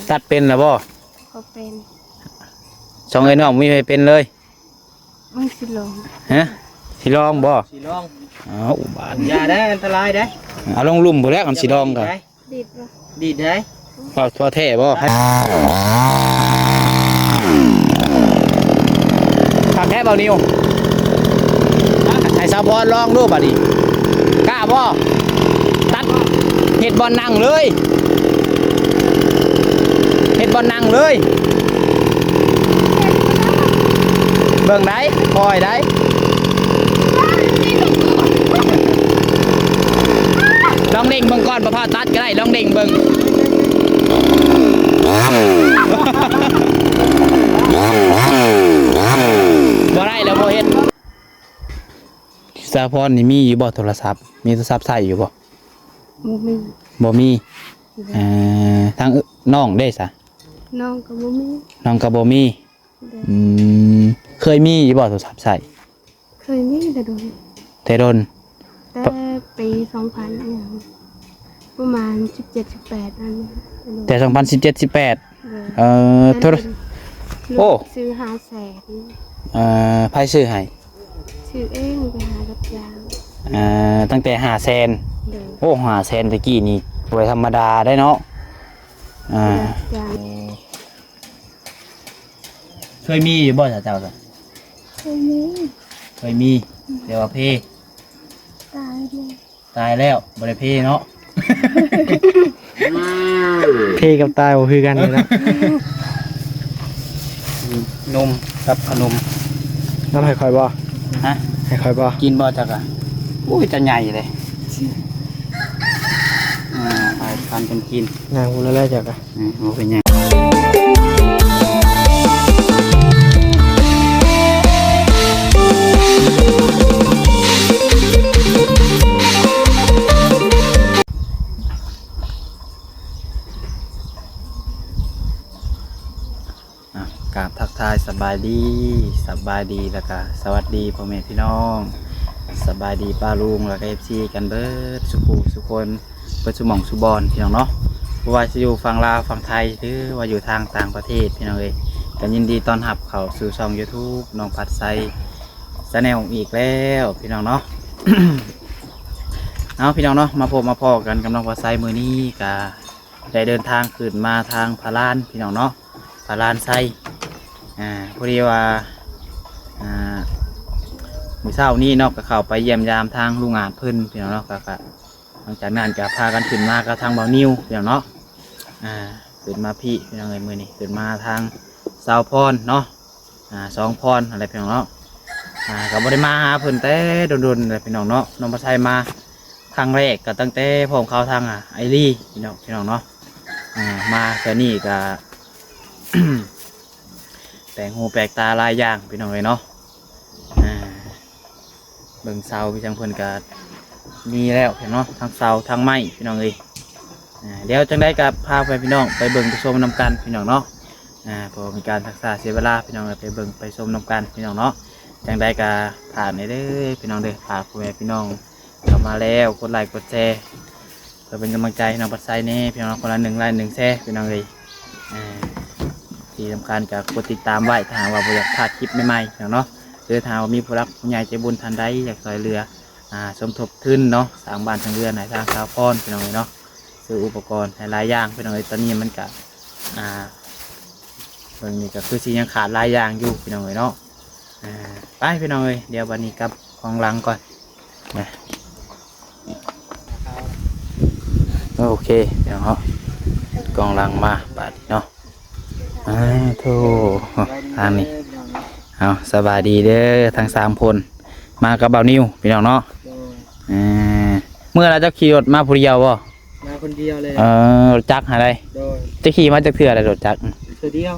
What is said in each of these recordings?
ตัดเป็นหรือบ่ก็เป็นสองไอ้น้องมีใครเป็นเลยไม่สิลงฮะสิลองบ่สีลองอุบาทอย่าได้อันตรายได้เอาลงลุ่มบ่แล้วกันสิลองกันดีดบ่ดีดได้พอแท้บ่ทำแท้เบานิวให้สาวพรลองดูบัดนี้กล้าบ่ตัดเห็ดบอลนั่งเลยเห็ดบอลนั่งเลยเบิ่งได้คอยได้ลองเด้งเบิ่งก่อนประพาตัดก็ได้ลองเด้งเบิ่งบ่ได้แล้วบ่เฮ็ดสาพรนี่มีอยู่บ่โทรศัพท์มีโทรศัพท์ใช้อยู่บ่บ่มีทางน้องได้ซะน้องก็บ่มีน้องก็บ่มีเคยมีอยู่บ่โทรศัพท์ใช้เคยมีแต่โดนแต่ปี2000อย่างประมาณ17-18อันแต่2017-18โทรโอ้ซื้อ500,000ไผซื้อให้ซื้อเองไปหารับจ้างตั้งแต่500,000โอ้500,000ตะกี้นี่บ่ธรรมดาได้เนาะเคยมีอยู่บ่เจ้าจ้ะเคยมีเดี๋ยวว่าเพตายแล้วบ่ได้เพเนาะเพกับตายบ่คือกันเลยนะนมกับขนมน้ำให้คอยบ่ฮะให้คอยบ่กินบ่จักอ่ะอุ้ยจะใหญ่เลยไปทานกันกินงานคุณแล้วจักอ่ะโอ้เป็นไงกราบทักทายสบายดีแล้วก็สวัสดีพ่อแม่พี่น้องสบายดีป้าลุงแล้วก็FCกันเบิดสุคนเบิดสุหม่องสุบอนพี่น้องเนาะว่าจะอยู่ฝั่งลาวฝั่งไทยหรือว่าอยู่ทางต่างประเทศพี่น้องเอ้ยกันยินดีต้อนรับเข้าสู่ช่อง YouTube น้องผัดไซชาแนลอีกแล้วพี่น้องเนาะ เอาพี่น้องเนาะมาพบมาพอกันกับน้องผัดไซมือนี้ก็ได้เดินทางขึ้นมาทางพารานพี่น้องเนาะพารานไซพอดีว่ามื้อเช้านี้เนาะก็เข้าไปเยี่ยมยามทางลุงอาจเพิ่นพี่น้องเนาะก็หลังจากนั้นก็พากันขึ้นมากับทางเบานิวพี่น้องเนาะขึ้นมาพี่น้องเอ้ยมื้อนี้ขึ้นมาทางสาวพรเนาะสองพรอะไรพี่น้องเนาะก็บ่ได้มาหาเพิ่นแต่โดนๆเลยพี่น้องเนาะน้องประชัยมาครั้งแรกก็ตั้งแต่พ่อของเขาทางไอรี่พี่น้องเนาะมาแต่นี่ก็ แต่งหูแปลกตาลายอย่างพี่น้องเลยเนาะเบิ่งเสาพี่จังเพิ่นก็มีแล้วเห็นเนาะทั้งเสาทั้งไม้พี่น้องเลยเดี๋ยวจังได้กับพาไปพี่น้องไปเบิ่งไปชมนำกันพี่น้องเนาะพอมีการทักษะเสียเวลาพี่น้องไปเบิ่งไปชมนำกันพี่น้องเนาะจังได้กับผ่านเด้อพี่น้องเด้อพาพ่อแม่พี่น้องเข้ามาแล้วกดไลค์กดแชร์เพื่อเป็นกำลังใจให้น้องปัดไซนี่พี่น้องคนละ1 ไลค์ 1 แชร์พี่น้องเลยที่สำคัญกับกดติดตามไว้ถ้าว่าอยากพลาดคลิปใหม่ๆเนาะหรือถ้าว่ามีผู้รักผู้ใหญ่ใจบุญทันใดอยากช่วยเหลือสมทบทุนเนาะสร้างบ้านทางเรือนในทางสาวพรพี่น้องเนาะซื้ออุปกรณ์หลายอย่างพี่น้องตอนนี้มันกับเรื่องนี้ก็คือสิ่งยังขาดหลายอย่างอยู่พี่น้องเนาะไปพี่น้องเดี๋ยววันนี้กับของหลังก่อนนะโอเคเดี๋ยวเขากองหลังมาบาดเนาะโธ่ทางนี้เอาสบายดีเด้อทั้ง3 คนมากับเบานิวพี่น้องเนาะเมื่อเราจะขี่รถมาผู้เดียวบ่มาคนเดียวเลยรถจักรอะไรจะขี่มาจากเถื่ออะไรรถจักรเถื่อเดียว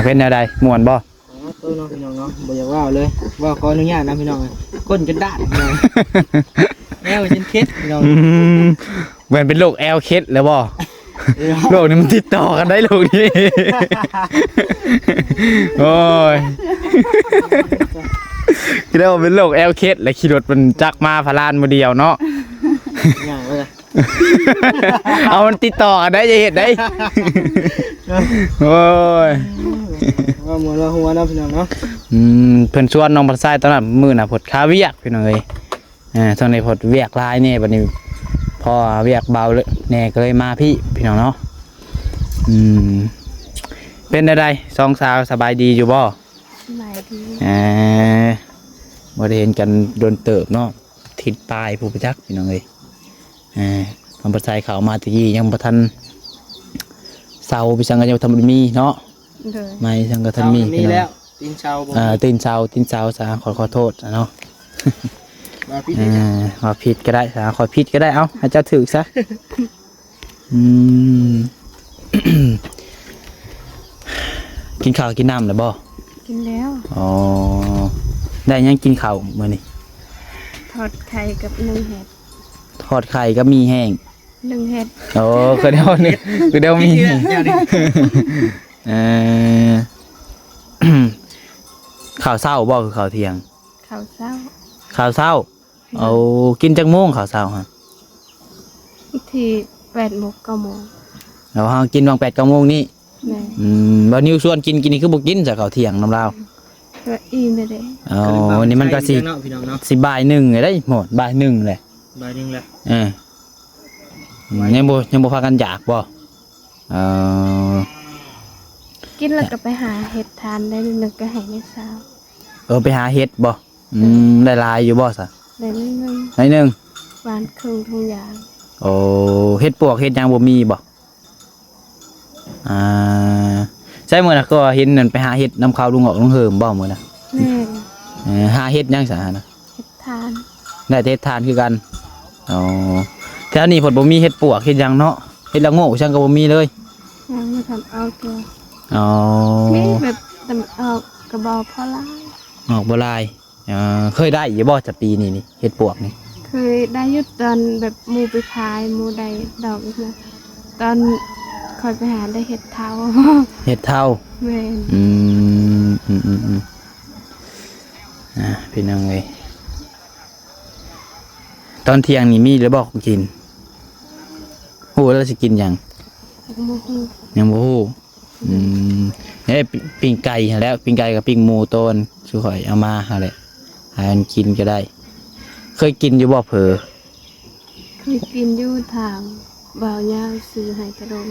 เป็นอะไรม่วนบ่ตัวน้องพี่น้องเนาะบ่อยากว่าเลยว่าขออนุญาตนะพี่น้องก้นจะด้านพี่น้องแอลจนเคล็ดพี่น้องเหมือนเป็นโรคแอลเคล็ดแล้วบ่โรคนี้มันติดต่อกันได้โรคนี้โอ้ยคิดว่าเป็นโรคแอลเคสและขี่รถมันจักมาพารานมือเดียวเนาะ เอามันติดต่อกันได้จะเห็นได้ โอ้ย ว่าหมดว่าหัวเนาะพี่น้องเนาะ เพิ่นชวนน้องพัดทรายตอนนั้นมื้อน่ะผดคาเวียกพี่น้องเอ้ยตอนนี้ผดเวียกหลายแน่บัดนี้พอเวียกเบาเลยแน่ก็เลยมาพี่น้องเนาะเป็นได้สองสาวสบายดีอยู่บ่ สบายดี บ่ได้เห็นกันโดนเติบเนาะทิศปลายผู้ประจักษ์พี่น้องเอ้ยน้องพัดทรายเข้ามาตะกี้ยังบ่ทันเซาพี่สังก็ยังบ่ทันมีเนาะ เลย ไม่สังก็ทันมี มี พี่น้อง แล้วตีนเชาบ่ ตีนเช้าซะขอโทษเนาะ มาพี่ได้จ้ะ ว่าผิดก็ได้ซะขอผิดก็ได้เอาให้เจ้าถือซะ กินข้าวกินน้ำหรือบ่ กินแล้ว อ๋อได้ยังกินข้าวมื้อนี้ ทอดไข่กับนึ่งเห็ด ทอดไข่ก็มีแห้ง นึ่งเห็ด โอ้คือเดี๋ยวนี้คือเดี๋ยวมี เดี๋ยวนี้ เออ ข้าวเช้าบ่คือข้าวเที่ยง ข้าวเช้า ข้าวเช้าเอากินจักโมงข้าวเช้าฮะ ที่8:00 9:00 แล้วเฮากินวัง8 9โมงนี้ แม่ บ่นิวชวนกินนี่คือบ่กินจากข้าวเที่ยงน้ำลาว ก็อิ่มเลยเด้ อ๋อวันนี้มันก็สิ เนาะพี่น้องเนาะ สิบ่ายหนึ่งเลยได้หมดบ่ายหนึ่งเลย บ่ายหนึงแล้ว ยังบ่พากันอยากบ่เออ กินแล้วก็ไปหาเห็ดทานได้นึงก็ให้ในเช้า ไปหาเฮ็ดบ่ได้หลายอยู่บ่ซะ ได้นิดนึง หน่อยหนึง หวานครึ่งทุงยาง โอ้เฮ็ดปวกเฮ็ดหยังบ่มีบ่ใช่มื้อน่ะก็เห็นนั่นไปหาเฮ็ดนำข้าวลุงออกลุงเหิมบ่มื้อน่ะ แม่น หาเฮ็ดหยังซะนะ เห็ดทาน ได้แต่เฮ็ดทานคือกันอ๋อแถวนี้เพิ่นบ่มีเฮ็ดปวกเฮ็ดหยังเนาะเฮ็ดละโง่จังก็บ่มีเลย ยังไม่ทำเอาตัว อ๋อ นี่แบบตำเอากระบอกพอละ ออกบ่หลายเคยได้อยู่บ่จะปีนี้นี่เฮ็ดปวกนี่ เคยได้อยุดตอนแบบหมูไปขายหมูได้ดอกนะตอนคอยไปหาได้เห็ดเท้า เฮ็ดเท่า แม่น พี่น้องเลยตอนเที่ยงนี่มีหรือบอกของกินฮู้แล้วสิกินหยัง หมูหู ยังบ่ฮู้เนี่ยปิ้งไก่หั่นแหล้วปิ้งไก่กับปิ้งหมูต้นสุข่อยเอามาหาแหละหาอันกินก็ได้ เคยกินอยู่บ่เผลอ เคยกินอยู่ทางบ่าวยาวซื้อให้กระดม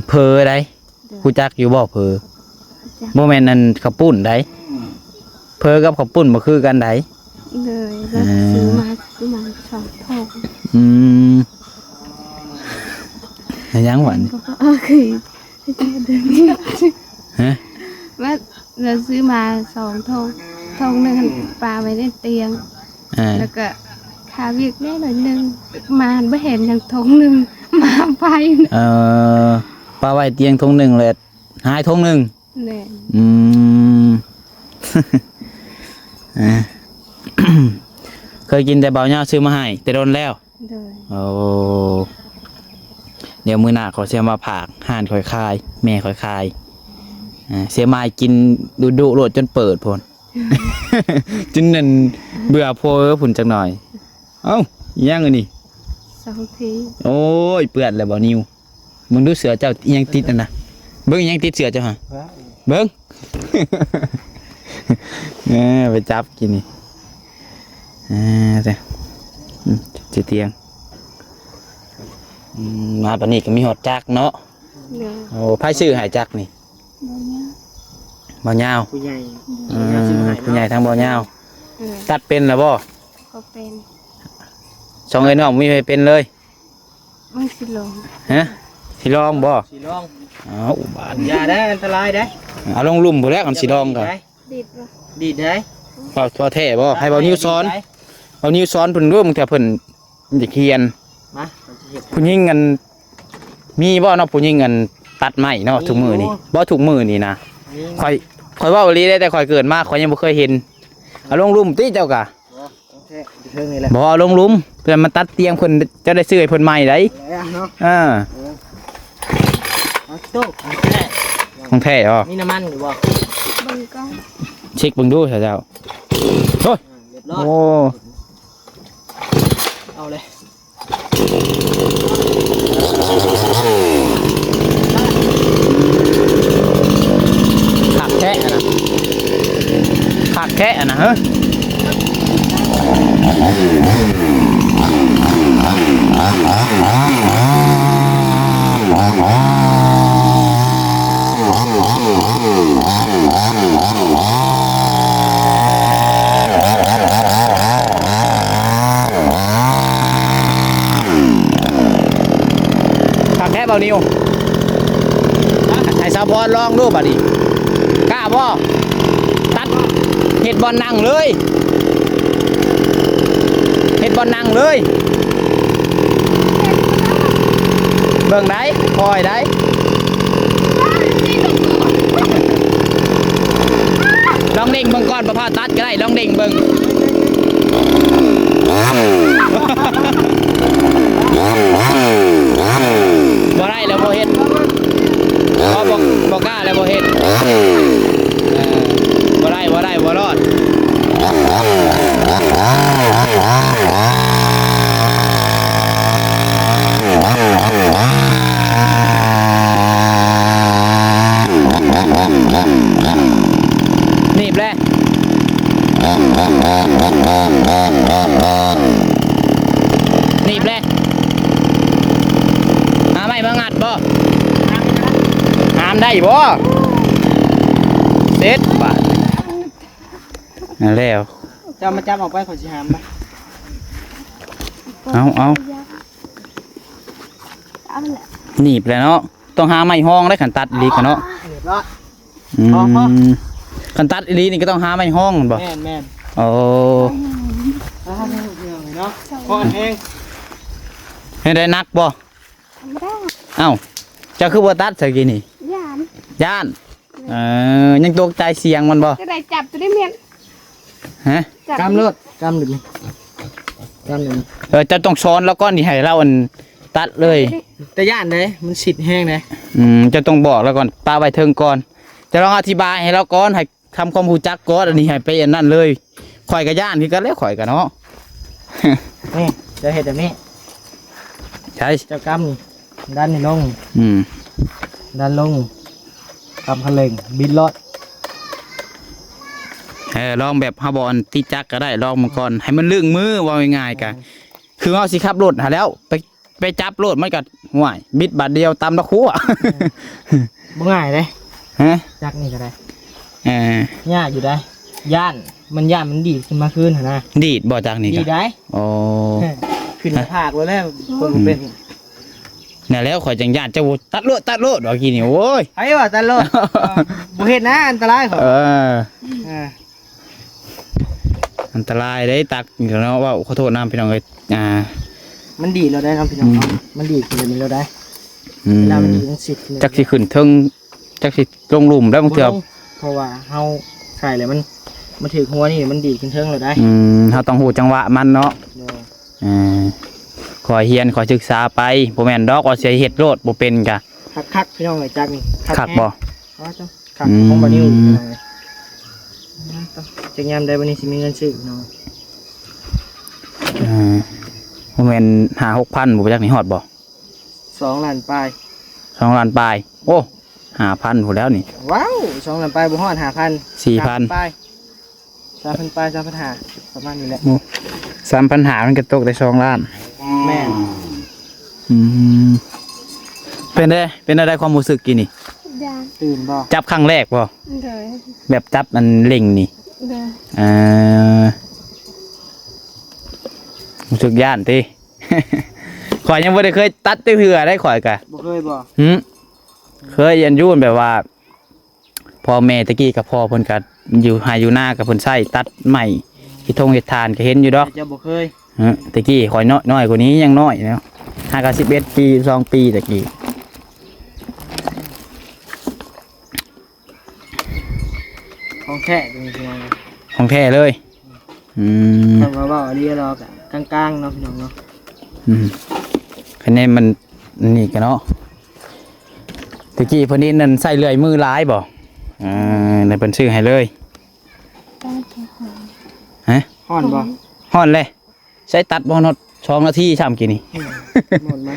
เผลอได้ฮู้จักอยู่บ่เผลอ จ้ะ บ่แม่นนั่นข้าวปุ้นได้เผลอกับข้าวปุ้นบ่คือกันได้ เลยแล้วซื้อมาประมาณ2 ทอง ยังหวาน ก็คือให้เจอเดือนนี้ ฮะ ว่าเราซื้อมา2 ทองทองหนึงปลาไว้ในเตียง แล้วก็คาวิกแน่หน่อยหนึงมาไม่เห็นอย่างทงหนึ่งมาไป ปลาไว้เตียงทงหนึ่งเลยหายทงหนึ่ง เนี่ย เคยกินแต่เบาเน่าซื้อมาให้แต่โดนแล้ว โดย โอ้เดี๋ยวมื้อหน้าขอเสียมาผากห่านคอยคาย แม่คอยคายเสียมากินดุโหลดจนเปิดพน จนนั่นเบื่อโพผุนจังหน่อย เอ้าอีหยังอันนี้ 2 ที โอ้ยเปื้อนแล้วบ่นิวมึงดูเสือเจ้าอีหยังติดนั่นน่ะเบิ่งอีหยังติดเสือเจ้าฮะเบิ่ง ไปจับกินนี่จะเตียงมาปานนี้ก็มีหอดจักเนาะ เดือ โอ้ไผซื้อให้จักนี่ บ่เนี้ยบ่ยาว ผู้ใหญ่ ผู้ใหญ่ทางบ่ยาว เออ ตัดเป็นแล้วบ่ ก็เป็น สองเอ้ยน้องมีให้เป็นเลย บางสิลง ฮะสิลองบ่ สีร่อง อ้าวบาด อย่าได้อันตรายได้ เอาลงลุ่มพุ่นแล้วกันสิลองก่อน ดิดว่ะ ดีดได้ พอแท้บ่ให้เบานิ้วซ้อนเบานิ้วซ้อนเพิ่นร่วมแต่เพิ่นจะเขียน มาเราจะเห็ด ผู้หญิงกันมีบ่เนาะผู้หญิงกันตัดไม้เนาะทุกมือนี่บ่ทุกมือนี่นะ นี่ ข่อยเว้าอีหลีได้แต่ข่อยเกิดมาข่อยยังบ่เคยเห็นเอาลงลุ่มติเจ้ากะ แท้เทิงนี่แหละ บ่เอาลงลุ่มเพื่อมันตัดเตียงเพิ่นจะได้ซื้อให้เพิ่นใหม่ได้ แล้วเนาะ เอาโต๊ะแท้ ของแท้อ๋อ มีน้ำมันอยู่บ่ เบิ่งกล้อง เช็คเบิ่งดูเถอะเจ้าโอ้ย เรียบร้อย โอ้ เอาเลย ผักแค่นะผักแค่นะเฮ้ยผักแค่เบานิวให้สาวพรลองดูบัดนี้กล้าบ่ตัดเห็ดบอลนั่งเลยเห็ดบอลนั่งเลยเบิ่งได้คอยได้ลองเด้งเบิ่งก่อนประพาตัดก็ได้ลองเด้งเบิ่งบ่ได้แล้วบ่เฮ็ดบ่กล้าแล้วบ่เฮ็ดบ่ได้บ่รอดหนีบเลยหนีบเลยหาไม่มางัดบ่หามได้บ่เสร็จบาดนั่นแล้ว จะมาจับออกไปขอสิหามไป เอา เอาแหละ หนีบเลยเนาะต้องหาไม้ห้องได้ขันตัดอีหลีกันเนาะ เรียบร้อย ขันตัดอีหลีนี่ก็ต้องหาไม้ห้องบ่ แม่น โอ้ เนาะพอเอง ให้ได้นักบ่ ไม่ได้ เอ้าเจะคือบ่ตัดสักทีนี่ ยาน ย่านยังตกใจเสียงมันบ่ จะได้จับตัวได้เมียน ฮะ จับ กำเลือดกำหนึ่งกำหนึ่ง จะต้องช้อนแล้วก็นี่ให้เราอันตัดเลย แต่ย่านเลยมันสิดแห้งเลย จะต้องบอกแล้วก่อนปลาใบเทิงก่อนจะลองอธิบายให้เราก่อนให้ทำความรู้จักก่อนอันนี้ให้ไปอันนั้นเลยข่อยกับย่านคือกันแล้วข่อยกันเนาะ นี่จะเห็ดแบบนี้ ใช่ เจ้ากำนี่ด้านนี่ลง อืม ด้านลงกำพะเล็งบินรอด ลองแบบฮาบอลตีจักก็ได้ลองมันก่อนให้มันลึงมือว่าง่ายๆกันคือเอาสิขับรถหาแล้วไปจับรถมันก็ห่วยบิดบาทเดียวตำตะคั่ว บ่ง่ายเลย ฮะ จักนี่ก็ได้ เออย ากอยู่ได้ย่านมันดีดขึ้นมาขึ้นนะ ดีดบ่จากนี่ ดี กัน ได้ โอ้ ขึ้นผากเลยแล้วคนเป็น เนี่ยแล้วข่อยจังย่านเจ้าตัดรถว่ากี่นี่โอ้ย ไอ้ว่าตลอดบ่เห็นนะอันตรายเขา อันตรายได้ตักเดี๋ยวเนาะว่าขอโทษน้ำพี่น้องเลยมันดีดเราได้ครับพี่น้องมันดีดขึ้นเราได้เวลามันดีมันสิด จักสิขึ้นเทิงจักสิลงหลุมแล้วบางเทื่อ เพราะว่าเฮาใส่เลยมันถือหัวนี่มันดีดขึ้นเทิงเราได้ เราต้องหูจังหวะมันเนาะขอเฮียนขอศึกษาไปบ่แม่นดอกว่าสิเฮ็ดโลดบ่เป็นกะ คักพี่น้องเลยจักนี่ คักบ่ คักของบ่นิ้วพี่น้องเลยจะยามได้วันนี้สิมีเงินซื้อพี่น้อง บ่แม่น5-6,000บ่จักนี่ฮอดบ่ 2 ล้านปลาย 2 ล้านปลายโอ้5,000พุ่นแล้วนี่ ว้าว2 ล้านปลายบ่ฮอด 5,000 4,000 ปลาย3,000ปลาย3,500ประมาณนี้แหละ 3,000หามันก็ตกได้2ล้าน แม่น เป็นได้ความรู้สึกกี่นี่ ยาน ตื่นบ่ จับครั้งแรกบ่ เลย แบบจับมันเล่งนี่ เลย รู้สึกย่านติ ข่อยยังบ่ได้เคยตัดเทื่อได้ข่อยกะ บ่เคยบ่ เคยยันยุ่นแบบว่าพ่อแม่ตะกี้กับพ่อเพิ่นก็อยู่หาอยู่หน้ากับเพิ่นใช้ตัดไม้ที่ทงเฮ็ดทานก็เห็นอยู่ดอก จะบ่เคย ตะกี้ข่อยน้อยกว่านี้ยังน้อยเนาะ51 ปี2 ปีตะกี้ ของแท้จริงๆนะ ของแท้เลยต้องว่าอันนี้เรากะกลางๆเนาะพี่น้องเนาะ คะแนนมันนี่กันเนาะตะกี้เพิ่นนี่นั่นใส่เลื่อยมือหลายบ่ในเพิ่นซื้อให้เลยฮะ ฮ้อนบ่ ฮ้อนเลยใช้ตัดบ่ฮอด2 นาทีซ้ำกี่นี่ หมดมั้ย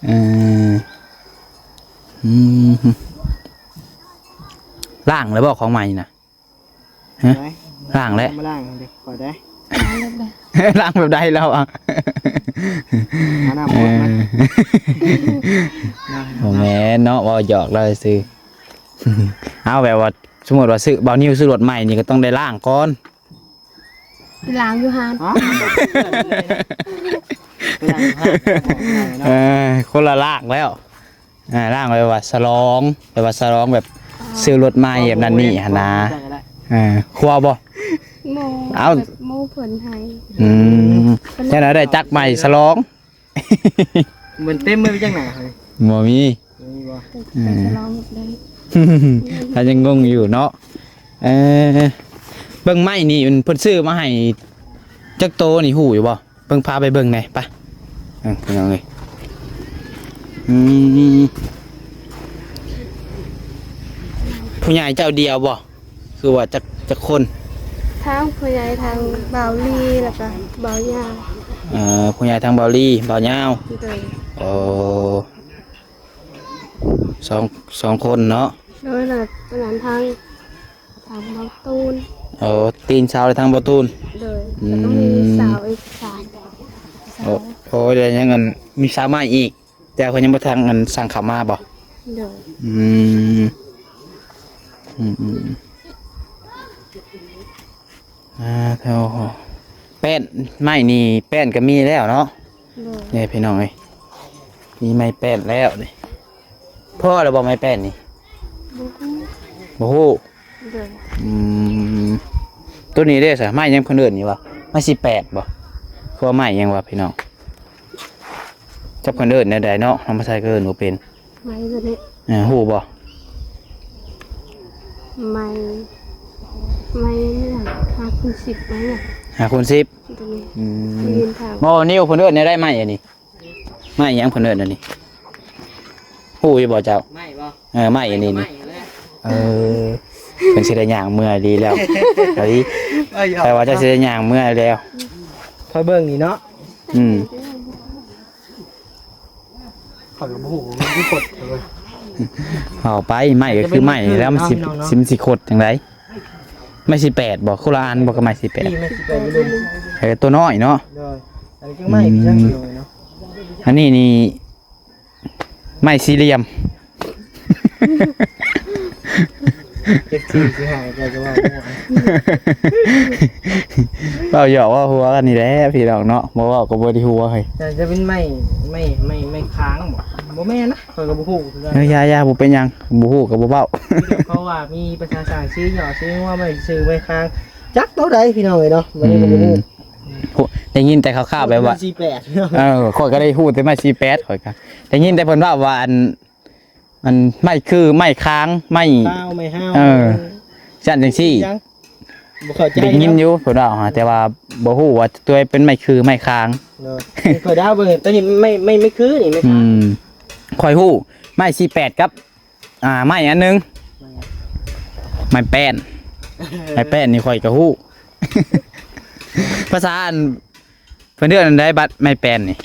เอออืมล่างแล้วบอกของใหม่น่ะฮะล่างแล้ว มาล่างเด็กขอได้ ล่างแบบใดแล้วอ่ะ หาหน้าหมดนะ โอ้แม่เนาะว่าหยอกเราซื้อ เอาแบบว่าสมมติว่าซื้อเบานิ้วซื้อรถใหม่นี่ก็ต้องได้ล่างก่อน ล้างอยู่หาน อ๋อไปล่างเนาะ คนละล่างแล้วล่างแบบว่าสลองแบบซื้อรถใหม่แบบนั้นนี่หนนะครัวบ่ โม เอา แบบโมเพิ่นให้ แค่นั้นได้จักใหม่สลอง เหมือนเต็มมือไปจังไหนเฮ้ย บ่มี มีบ่ แต่จะลองหมดเลย ถ้ายังงงอยู่เนาะเบิ่งไม้นี่มันเพิ่นซื้อมาให้จักโตนี่หูอยู่บ่เบิ่งพาไปเบิ่งหน่อยไปเพิ่นเอาเลยผู้ใหญ่เจ้าเดียวบ่คือว่าจักคน ทางผู้ใหญ่ทางเบาลีแล้วก็เบาหญ้า ผู้ใหญ่ทางเบาลี่เบายาว โดย โอ้สองคนเนาะ โดยแบบเป็นอันทางเบาตูน ตีนเสาเลยทางประตูน โดยแล้วก็มีสาวอีกสามสาว โอ้เดี๋ยวยังเงินมีสาวมาอีก แต่คนยังบ่ทางเงินสั่งเขามาบ่ โดย เท่าแป้นไม้นี่แป้นก็มีแล้วเนาะ โดย เนี่ยพี่น้องเอ้ยมีไม้แป้นแล้วนี่พ่อเราบอกไม้แป้นนี่ บุ้ง โอ้โห โดย ตัวนี้ได้สิไม้ยังคนอื่นอยู่วะไม้18บ่คือว่าไม้ยังวะพี่น้องจับคนอื่นได้เนาะทำมาใส่ก็อื่นบ่เป็น ไม้ตัวนี้ หูบ่ ไม้เนี่ย5x10ไม้เนี่ย 5x10 ตัวนี้ยืนทาง โอ้นิ้วคนอื่นได้ไม้อันนี้ไม้ยังคนอื่นอันนี้หูอยู่บ่เจ้า ไม่บ่ ไม้อันนี้ ไม่ นี่ เลย เป็นสิได้ย่างเมื่อยดีแล้วเฮ้ยแต่ว่าจะสิได้ย่างเมื่อยแล้ว คอยเบิ่งนี่เนาะ ขอยกับหูมันที่กดเลย เอาไปไม้ก็คือไม้แล้วมันสิขดจังไดไม่18บ่คนละอันบ่ก็ไม้ พี่ไม่คิดไปลืม 18ตัวน้อยเนาะ เลยอันนี้จังไม่พี่ช่างเลยเนาะ อันนี้นี่ไม้สี่เหลี่ยม เจ็บที่สิหายใจจะว่า เราหยอกว่าหัวกันนี่แหละพี่น้องเนาะบ่ว่าก็บ่ได้หัวเฮ้ย แต่จะเป็นไม่ค้างบ่แม่นะคอยกับหูคือกัน ยาบ่เป็นหยังบ่ฮู้ก็บ่เว้า เขาว่ามีประชาชนซื้อหย่อซื้อว่าไม่ซื้อไม่ค้างจักเท่าใดพี่น้องเนาะวันนี้ก็บ่ฮู้ ได้ยินแต่คร่าวๆแบบว่า 48 ข่อยก็ได้ฮู้แต่ไม้48ข่อยก็ได้ยินแต่เพิ่นว่าอันมันไม้คือไม้ค้างไม้ ข้าวไม่ห้าว จังซี่ บ่เข้าใจ ได้ยินอยู่เพิ่นว่าแต่ว่าบ่ฮู้ว่าตัวเป็นไม้คือไม้ค้าง เนาะคอยดาวเบิ่งตอนนี้ไม่คือนี่ไม่ค้าง ข่อยฮู้ไม้48กับไม้อันนึงไม้แป้นนี่ข่อยก็ฮู้ ภาษาอันเพิ่นเรียกอันใดบัดไม้แป้นนี่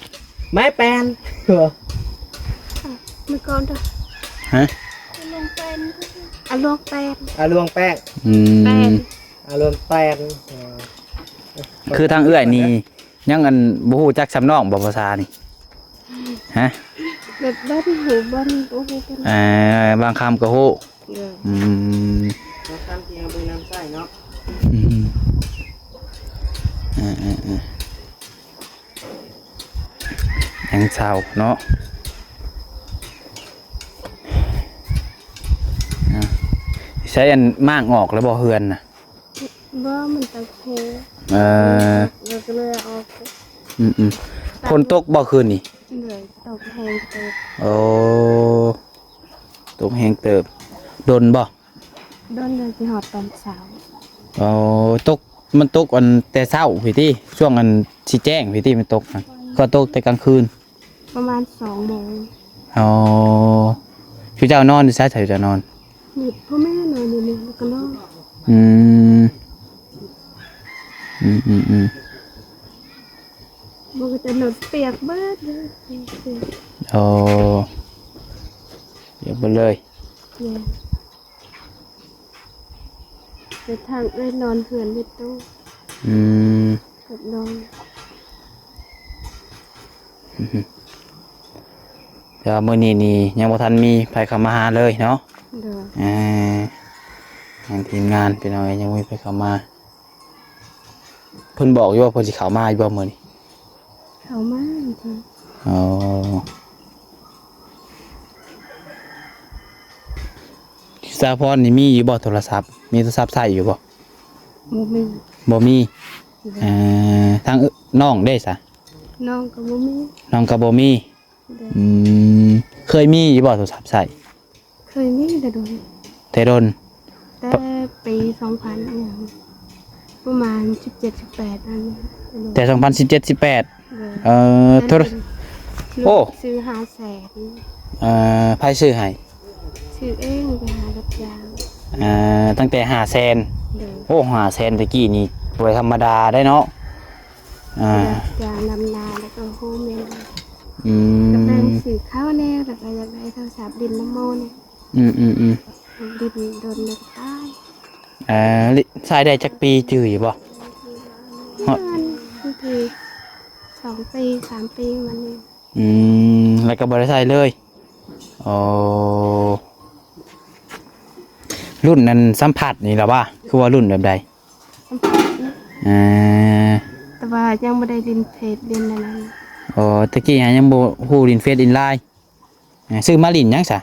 ไม้แปน มือก่อนเถอะ ฮะ ลงเป็นอะลงเป็น อาลวงแป้ง เป็น อาลวงแปน คือทางเอื้อยนี่ยังอันบ่ฮู้จักสำนองบ่ภาษานี่ฮะ แบบบ้านหูบ้านโอ้โหกัน บางคำก็ฮู้ เด้อ อืม น้ำตาลเทียมเป็นน้ำใส่เนาะ ยังเศร้าเนาะใช้อันมากออกแล้วบ่เฮือนน่ะ ว่ามันตะโค เราก็เลยออก คนตกบ่คืนนี่ เลยตกแหงเติบ โอ้ตกแหงเติบโดนบ่ โดนเลยไปหอดตอนเช้า โอ้ตกมันตกอันแต่เช้าพี่ที่ช่วงอันสิแจ้งพี่ที่มันตกนะก็ตกแต่กลางคืน ประมาณ2 โมง อ๋อพี่เจ้านอนดิซะใส่จะนอน นี่พ่อแม่นอนอยู่นี่แล้วก็นอน อืม มันก็จะหนดเปียกเบิดเลย โอ้เดี๋ยวไปเลย เนี่ยไปทางได้นอนเหือนในตู้ อืม กับนอน เดี๋ยวมื้อนี้นี่ยังบ่ทันมีไผเข้ามาหาเลยเนาะ เด้อ ทางทีมงานเป็นเอาไงยังบ่มีไผเข้ามาเพิ่นบอกอยู่ว่าเพิ่นสิเข้ามาอยู่บ่มื้อนี้ เขามาเถอะ อ๋อสาพรนี่มีอยู่บ่โทรศัพท์มีโทรศัพท์ใช้อยู่บ่ บ่มี บ่มีทางน้องได้ซะ น้องก็บ่มี น้องก็บ่มี เด้อ อืมเคยมีอยู่บ่โทรศัพท์ใช้ เคยมีแต่โดน แต่โดน แต่ปี2000เนี่ยประมาณ17-18อันนี้ แต่ 2017 18 เด้อ โทร โอ้ ซื้อ500,000 ไผซื้อให้ ซื้อเองไปหารับจ้าง ตั้งแต่500,000 เด้อ โอ้500,000ตะกี้นี่บ่ธรรมดาได้เนาะรับจ้างนำนาแล้วก็โฮมเมน อื ก็ได้ ม ซื้อข้าวแน่แล้วก็อยากได้โทรศัพท์ดินน้ำโมเนี่ย อืม ดินโดนเลยตาย ใช้ได้จักปีจื้ออยู่บ่ มันคือ2 ปี3 ปีมันนี่ แล้วก็บ่ได้ใช้เลยอ๋อรุ่นนั้นสัมผัสนี่ล่ะว่าคือว่ารุ่นแบบใด สัมผัสนะ อ่า แต่ว่ายังไม่ได้ดินเพจดินอะไร อ๋อตะกี้หายังบ่ฮู้ดินเฟซดินไลน์ซื้อมาลินยังซะ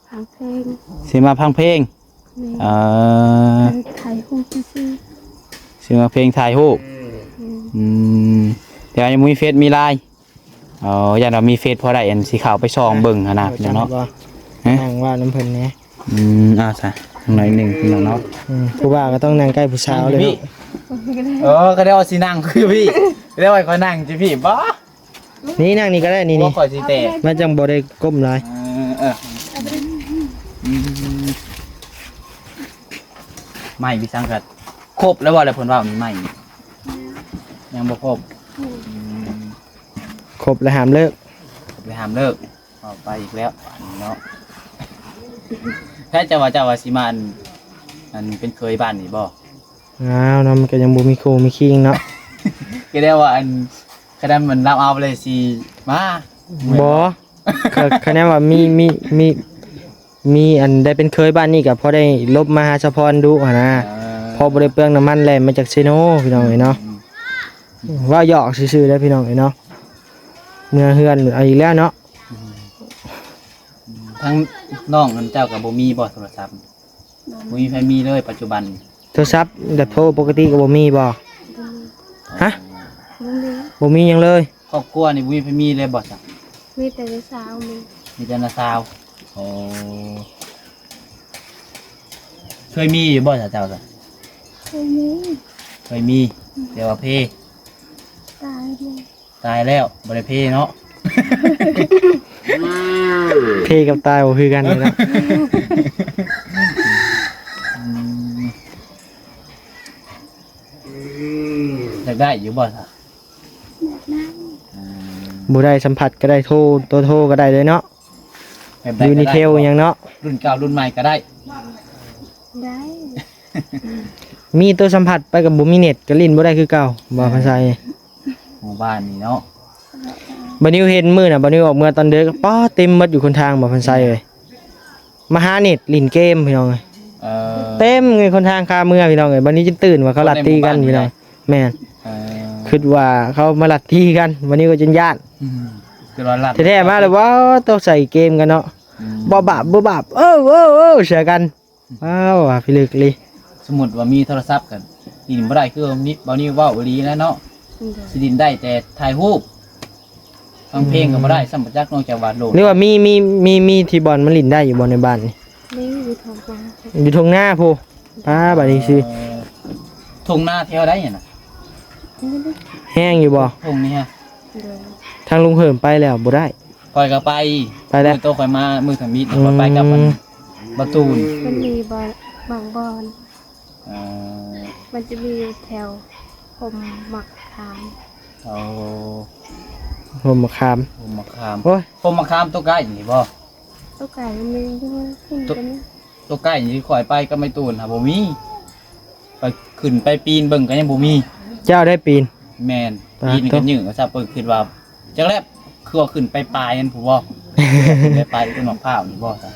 ทางเพลง ซื้อมาพังเพลง นี่ เอ่อ ไทยฮูซื้อ ซื้อมาเพลงถ่ายรูป อืม แต่ว่ายังบ่มีเฟซมีไลน์อ๋อยันว่ามีเฟซพอได้อันสิเข้าไปส่องเบิ่งหั่นน่ะพี่น้องเนาะ นั่งว่าน้ำเพิ่นแหน่ ซะหน่อยหนึงพี่น้องเนาะ ผู้บ่าวก็ต้องนั่งใกล้ผู้สาวเลย พี่ก็ได้ว่าสินั่งคือพี่ได้ว่าก็นั่งจิพี่บ่ นี่นั่งนี่ก็ได้นี่ บ่ นี่ ค่อยสิแตะ มันจังบ่ได้ก้มหลาย ไม่พี่สังกัดครบแล้วว่าแล้วเพิ่นว่ามีใหม่ยังบ่ครบ ครบแล้วห้ามเลิก ไปห้ามเลิกเอาไปอีกแล้วอันนี้เนาะแค่จะว่าสิมาอันเป็นเคยบ้านนี่บ่ อ้าวเนาะมันก็ยังบ่มีครูมีคิงเนาะ ก็ได้ว่าอันคะแนนมันรับเอาเลยสิมา บ่คะแนนว่ามีอันได้เป็นเคยบ้านนี่ก็พอได้ลบมาหาเฉพาะดูหั่นนะพอบ่ได้เปลืองน้ำมันแล่นมาจากเซโนพี่น้องเอ้ยเนาะว่าหยอกซื่อๆเด้อพี่น้องเอ้ยเนาะเมื่อเฮือนเอาอีกแล้วเนาะ ทั้งน้องอันเจ้ากับบ่มีบ่โทรศัพท์บ่มีไผมีเลยปัจจุบัน โทรศัพท์แบบโทรปกติก็บ่มีบ่ฮะ มันมี บ่มีหยังเลย ครอบครัวนี่บ่มีไผมีเลยบ่จ้ะ มีแต่สาวมี มีแต่นาสาวโอ้เคยมีอยู่บ่จ้ะเจ้าจ้ะ เคยมี เคยมีแต่ว่าเพ ตายเลย ตายแล้วบ่ได้เพเนาะ เพกับตายบ่คือกันเลยเนาะ อยากได้อยู่บ่จ้ะ นั่ง บ่ได้สัมผัสก็ได้โทรตัวโทรก็ได้เลยเนาะ แบบใด ยู ก็ นิ ได้ เทลหยังเนาะ รุ่นเก่ารุ่นใหม่ก็ได้ ได้ มีตัวสัมผัสไปกับบ่มีเน็ตก็ลิ้นบ่ได้คือเก่าบ่ภาษา หมู่บ้านนี่เนาะ บ่นิวเห็นมื้อน่ะบ่นิวออกเมื่อตอนเด็กป้อเต็มหมดอยู่คนทางบ่ภาษาเอ้ยมาหาเน็ตลิ้นเกมพี่น้องเอ้ย เอ่อ เต็มเลยคนทางคาเมืองพี่น้องเอ้ยบัดนี้จนตื่นว่าเขาลัดตีกันพี่น้องแม่น เอ่อ คิดว่าเขามาลัดตีกันวันนี้ก็จนญาติ คือร้อยลัด แท้ๆมาเลยว่าต้องใส่เกมกันเนาะบ่บาปเออเสียกันว้าวว่าพี่ลึกเลย สมมุติว่ามีโทรศัพท์กันดินบ่ได้คือนี่บ่นี่เว้าอีหลีแล้วเนาะ เด้อ สิดินได้แต่ถ่ายรูปฟังเพลงก็บ่ได้สัมปจักษ์นอกจากวาดรูป หรือว่ามีที่บอลมันลิ้นได้อยู่บอลในบ้านนี่ นี่อยู่ทองมา อยู่ทงหน้าพูป้าบัดนี้สิ ทุ่งนาเที่ยวได้หยังน่ะ แห้งอยู่บ่ ทุ่งนี่ฮะ เด้อ ทางลุงเหิมไปแล้วบ่ได้ คอยก็ไป ไปแล้ว มื้อโตคอยมามือทางมิดคอยไปกับมันประตูน มันมีบอลบางบอล เอ่อ มันจะมีอยู่แถวผมหมักขาม เอา ผมมะขาม ผมมะขาม โอ้ย ผมมะขามตัวใกล้นี่บ่ ตัวไก่มันด้วยขึ้นกัน ตัวใกล้นี่ข่อยไปก็ไม่ตูนหาบ่มีไปขึ้นไปปีนเบิ่งก็ยังบ่มี เจ้าได้ปีน แม่น ปลา ปีน ตั ก็ ว ยืงก็ซะเปิ้นคิดว่าจักแลบคือว่าขึ้นไปปลายนั่นผู้บ่ ไปต้นมะพร้าวนี่บ่ซะ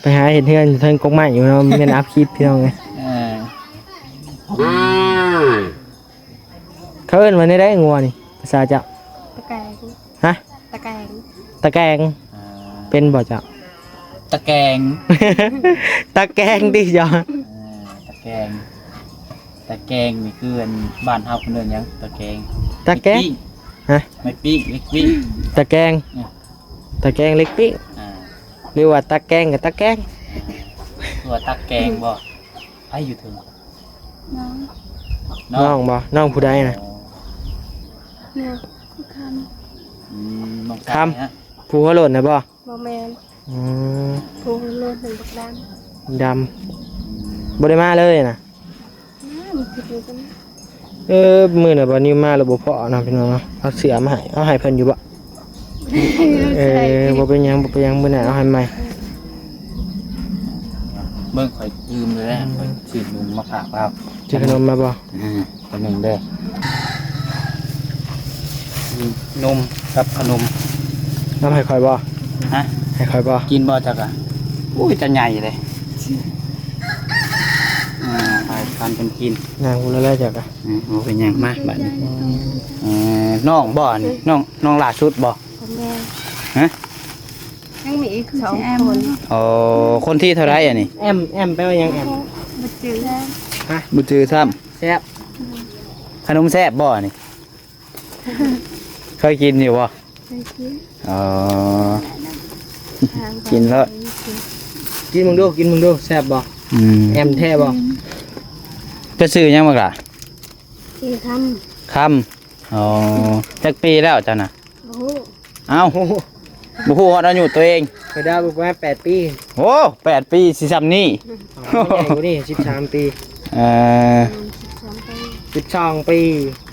ไปหาเห็ดเฮือนเทิงกกไม้อยู่เนาะแม่นอัพคลิปพี่น้องไง เออ เขาเอิ้นว่าได้งัวนี่ภาษาเจ้า ตะแกรง ฮะ ตะแกรง ตะแกรง อ่า เป็นบ่เจ้า ตะแกรง ตะแกรงดิเจ้า ตะแกรงตะแกรงนี่คืออันบ้านเฮาเพิ่นเอิ้นหยังตะแกรง ตะแกรง ฮะ ไม่ปิ้งเล็กปิ้ง ตะแกรง เนี่ย ตะแกรงเล็กปิ๊ก อ่า หรือว่าตะแกรงกับตะแกรง ตัวตะแกรงบ่ไผอยู่ถึง น้อง น้องบ่น้องผู้ใดน่ะ เนี่ยคุกค อืมน้อง คำ ชายฮะ ผู้หัวโลดน่ะบ่ ำบอแมน อืม พูโลดหนึ่งบักดำ ดำบ่ได้มาเลยน่ะ มันคิดดูกัน มื้อน่ะบ่นิวมาแล้วบ่พอเนาะพี่น้องเนาะเอาเสือมาให้เอาให้เพิ่นอยู่บ่บ่เป็นหยังบ่เป็นหยังมื้อหน้าเอาให้ใหม่ เบิ่งข่อยยืมเลยนะข่อยซื้อนมมาฝากเปล่า ซื้อขนมมาบ่ คนหนึ่งเด้อมีนมกับขนม น้ำให้ข่อยบ่ ฮะ ให้ข่อยบ่ กินบ่จักอ่ะอุ้ยจะใหญ่เลยไปทานกันกิน นางกูแล้วจักอ่ะ โอ้เป็นหยังมากบัดนี้น้องบ่นี่น้องล่าสุดบ่ บอแมน ฮะ ยังมีอีก2 คน อ๋อคนที่เท่าไรอ่ะนี่ แอมแปลว่าหยังแอม มาเจอแล้ว บ่จือซ้ แซ่บ ำขนมแซ่บบ่นี่เคยกินอยู่บ่ ไปกิน อ๋อ ทาง กินแล้ว กินมึงดูแซ่บบ่แอมแท้บ่ จะซื้อหยังบ่ล่ะ กินค คำอ๋อจักปีแล้วจ้ะน่ะ ำโอ้โห เอ้า โอ้โห บุฮู้ฮอดอายุตัวเอง เคยได้บอกว่า8 ปี โอ้8 ปีสิซ้ำนี่ อ๋อใหญ่กว่านี่13 ปี เอ่อ 12 ปี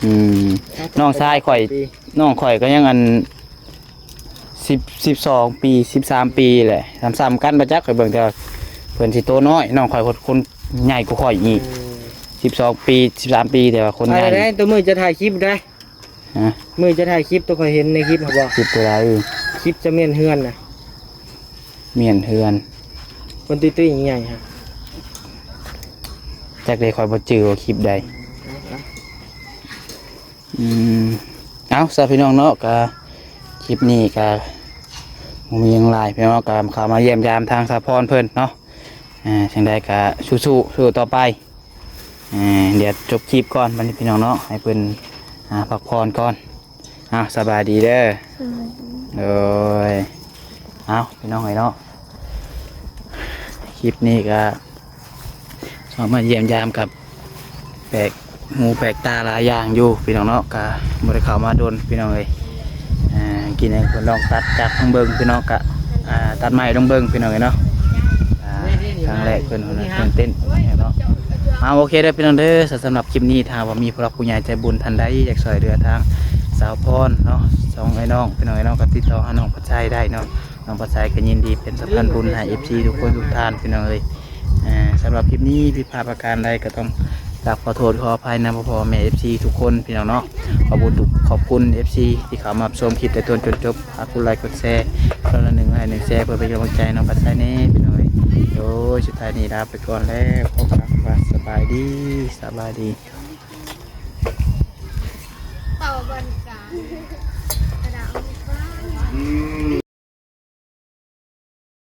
อืมน้องชายข่อย ปี น้องข่อยก็ยังอัน12 ปี 13 ปีแหละซ้ำๆกันบ่จักข่อยเบิ่งแต่ว่าเพิ่นสิโตน้อยน้องข่อยคนใหญ่กว่าข่อยอีก12 ปี 13 ปีแต่ว่าคน อะ ใหญ่ ไรได้ตัวมือจะถ่ายคลิปได้ ฮะ มือจะถ่ายคลิปตัวเคยเห็นในคลิปครับบ่ คิดตัวใด คลิปจะเมียนเฮือนน่ะ เมียนเฮือน คนตุ้ยๆใหญ่ๆฮะ จักได้ข่อยบ่จื้อว่าคลิปใดเอ้าซะพี่น้องเนาะก็คลิปนี้ก็มีหยังหลายพี่น้องก็เข้ามาเยี่ยมยามทางสะพรเพิ่นเนาะจังใดก็สู้ต่อไปเดี๋ยวจบคลิปก่อนบัดนี้พี่น้องเนาะให้เพิ่นพักผ่อนก่อนสบายดีเด้อโอ้ยเอาพี่น้องเนาะคลิปนี้ก็ชอบมาเยี่ยมยามกับแปลกหูแปลกตาหลายอย่างอยู่พี่น้องเนาะก็บ่ได้เข้ามาโดนพี่น้องเอ้ยกินให้เพิ่นลองตัดจากทางเบิ่งพี่น้องก็ตัดไม้ลงเบิ่งพี่น้องเอ้ยเนาะครั้งแรกเพิ่นตื่นเต้นเนาะโอเคเด้อพี่น้องเด้อสำหรับคลิปนี้ถ้าว่ามีผู้รับผู้ใหญ่ใจบุญท่านใดอยากช่วยเหลือทางสาวพรเนาะสองไอ้น้องพี่น้องไอ้น้องก็ติดต่อหาน้องปัจจัยได้เนาะน้องปัจจัยก็ยินดีเป็นสะพานบุญให้ FC ทุกคนทุกท่านพี่น้องเอ้ยสำหรับคลิปนี้ผิดพลาดประการใดก็ต้องกราบขอโทษขออภัยนะพ่อแม่ FC ทุกคนพี่น้องเนาะขอบคุณ FC ที่เข้ามาชมคลิปแต่ต้นจนจบฝากกดไลค์กดแชร์คนละ1 ไลค์ 1 แชร์เพื่อเป็นกำลังใจน้องปัจจัยนี้พี่น้องเอ้ยโดยสุดท้ายนี้ลาไปก่อนแล้วขอกราบว่าสบายดี ต่อบันการ